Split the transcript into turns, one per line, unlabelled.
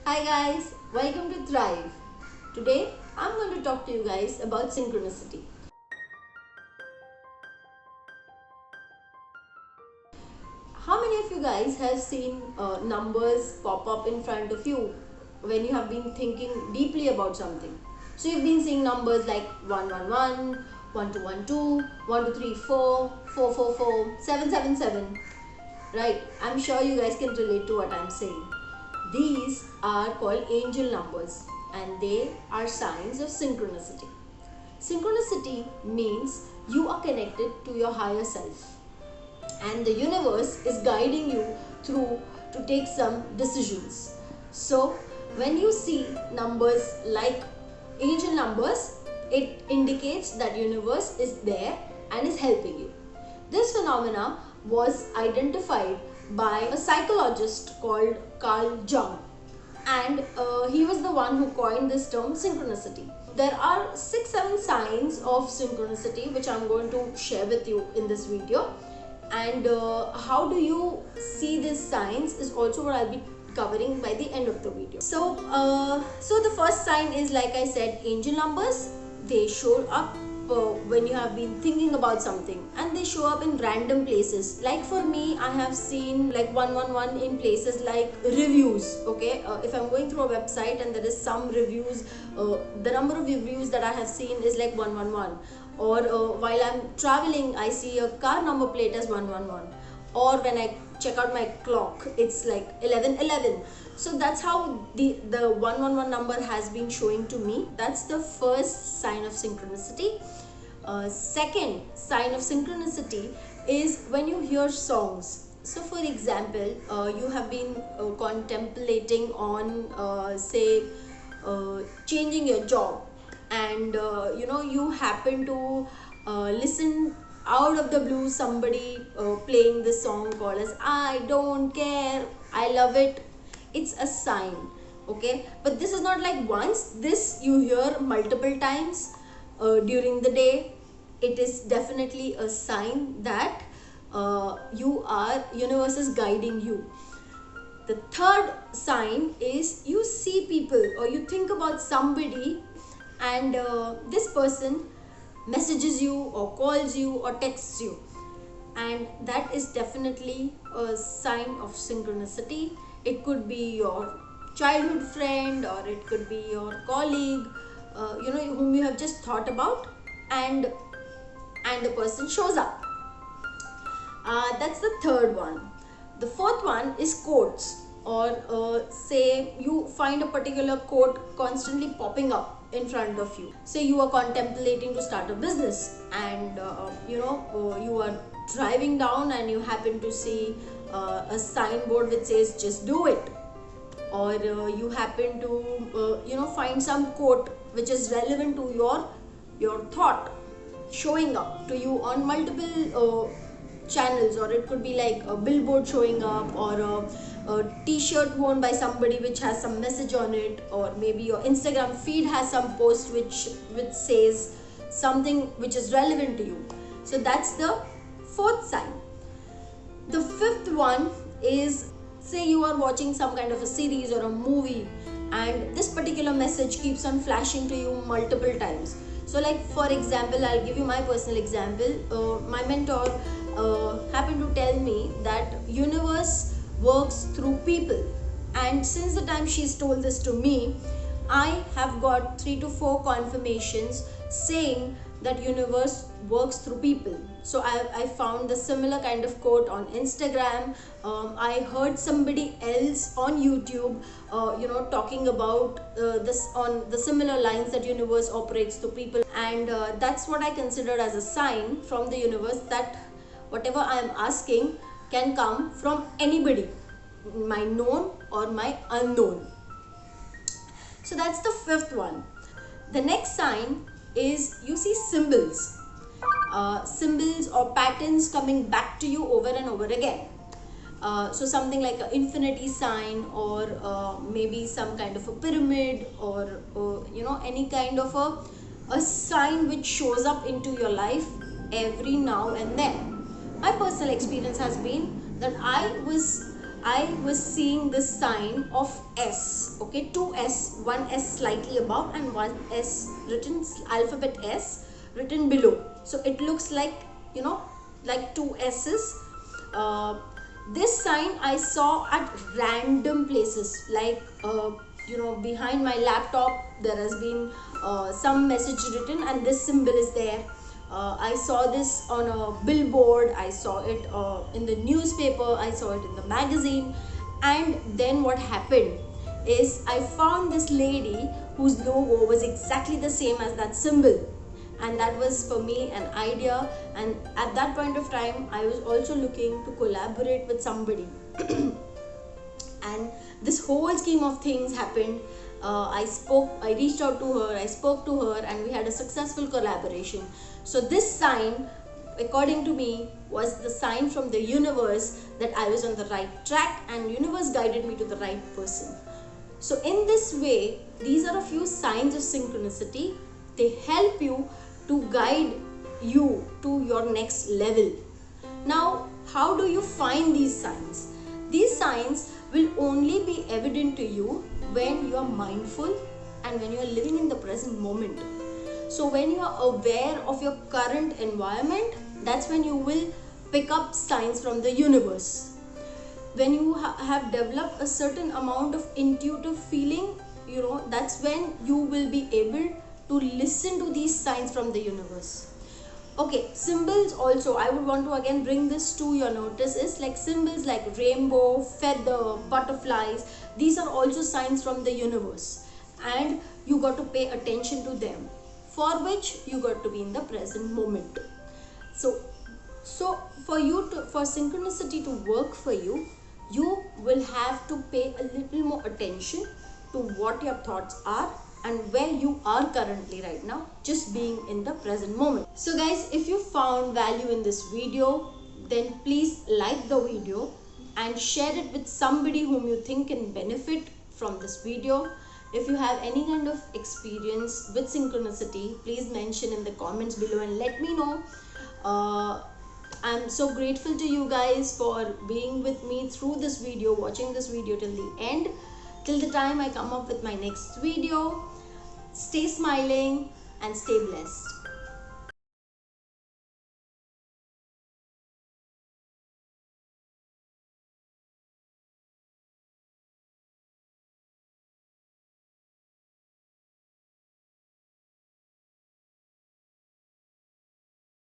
Hi guys, welcome to Thrive. Today I'm going to talk to you guys about synchronicity. How many of you guys have seen numbers pop up in front of you when you have been thinking deeply about something? So you've been seeing numbers like 111, 1212, 1234, 444, 777. Right? I'm sure you guys can relate to what I'm saying. These are called angel numbers and they are signs of synchronicity. Synchronicity means you are connected to your higher self and the universe is guiding you through to take some decisions. So, when you see numbers like angel numbers, it indicates that universe is there and is helping you. This phenomena was identified by a psychologist called Carl Jung, and he was the one who coined this term synchronicity. There are 6-7 signs of synchronicity which I'm going to share with you in this video, and how do you see these signs is also what I'll be covering by the end of the video. So the first sign is, like I said, angel numbers. They show up when you have been thinking about something, and they show up in random places. Like for me, I have seen like 111 in places like reviews. Okay, if I'm going through a website and there is some reviews, the number of reviews that I have seen is like 111. Or while I'm traveling, I see a car number plate as 111. Or when I check out my clock, it's like 1111. So that's how the 111 number has been showing to me. That's the first sign of synchronicity. Second sign of synchronicity is when you hear songs. So for example, you have been contemplating on changing your job, and you happen to listen out of the blue somebody playing this song called as I Don't Care, I Love It. It's a sign. Okay, but this is not like once. This you hear multiple times during the day. It is definitely a sign that universe is guiding you. The third sign is you see people or you think about somebody, and this person messages you or calls you or texts you, and that is definitely a sign of synchronicity. It could be your childhood friend or it could be your colleague, whom you have just thought about, and the person shows up. That's the third one. The fourth one is quotes, or say you find a particular quote constantly popping up in front of you. Say you are contemplating to start a business, and you are driving down and you happen to see a signboard which says just do it, or you happen to find some quote which is relevant to your thought showing up to you on multiple channels, or it could be like a billboard showing up, or a t-shirt worn by somebody which has some message on it, or maybe your Instagram feed has some post which says something which is relevant to you. So that's the fourth sign. The fifth one is, say you are watching some kind of a series or a movie, and this particular message keeps on flashing to you multiple times. So like for example, I'll give you my personal example. My mentor happened to tell me that universe works through people, and since the time she's told this to me, I have got 3 to 4 confirmations saying that universe works through people. So I found the similar kind of quote on Instagram. I heard somebody else on YouTube talking about this on the similar lines, that universe operates through people, and that's what I consider as a sign from the universe that whatever I am asking can come from anybody, my known or my unknown. So that's the fifth one. The next sign is you see symbols. Symbols or patterns coming back to you over and over again. So something like an infinity sign, or maybe some kind of a pyramid, or any kind of a sign which shows up into your life every now and then. My personal experience has been that I was I was seeing this sign of S, okay, two S, one S slightly above and one S written, alphabet S written below. So it looks like, like two S's. This sign I saw at random places, like behind my laptop there has been some message written and this symbol is there. I saw this on a billboard, I saw it in the newspaper, I saw it in the magazine. And then what happened is I found this lady whose logo was exactly the same as that symbol, and that was for me an idea. And at that point of time I was also looking to collaborate with somebody and this whole scheme of things happened. I reached out to her, I spoke to her, and we had a successful collaboration. So this sign, according to me, was the sign from the universe that I was on the right track, and universe guided me to the right person. So in this way, these are a few signs of synchronicity. They help you to guide you to your next level. Now, how do you find these signs? These signs will only be evident to you when you are mindful and when you are living in the present moment. So when you are aware of your current environment, that's when you will pick up signs from the universe. When you have developed a certain amount of intuitive feeling, that's when you will be able to listen to these signs from the universe. Okay, symbols also, I would want to again bring this to your notice, is like symbols like rainbow, feather, butterflies. These are also signs from the universe, and you got to pay attention to them, for which you got to be in the present moment. So for synchronicity to work for you, you will have to pay a little more attention to what your thoughts are and where you are currently right now, just being in the present moment. So guys, if you found value in this video, then please like the video and share it with somebody whom you think can benefit from this video. If you have any kind of experience with synchronicity, please mention in the comments below and let me know. I'm so grateful to you guys for being with me through this video, watching this video till the end. Till the time I come up with my next video, stay smiling and stay blessed.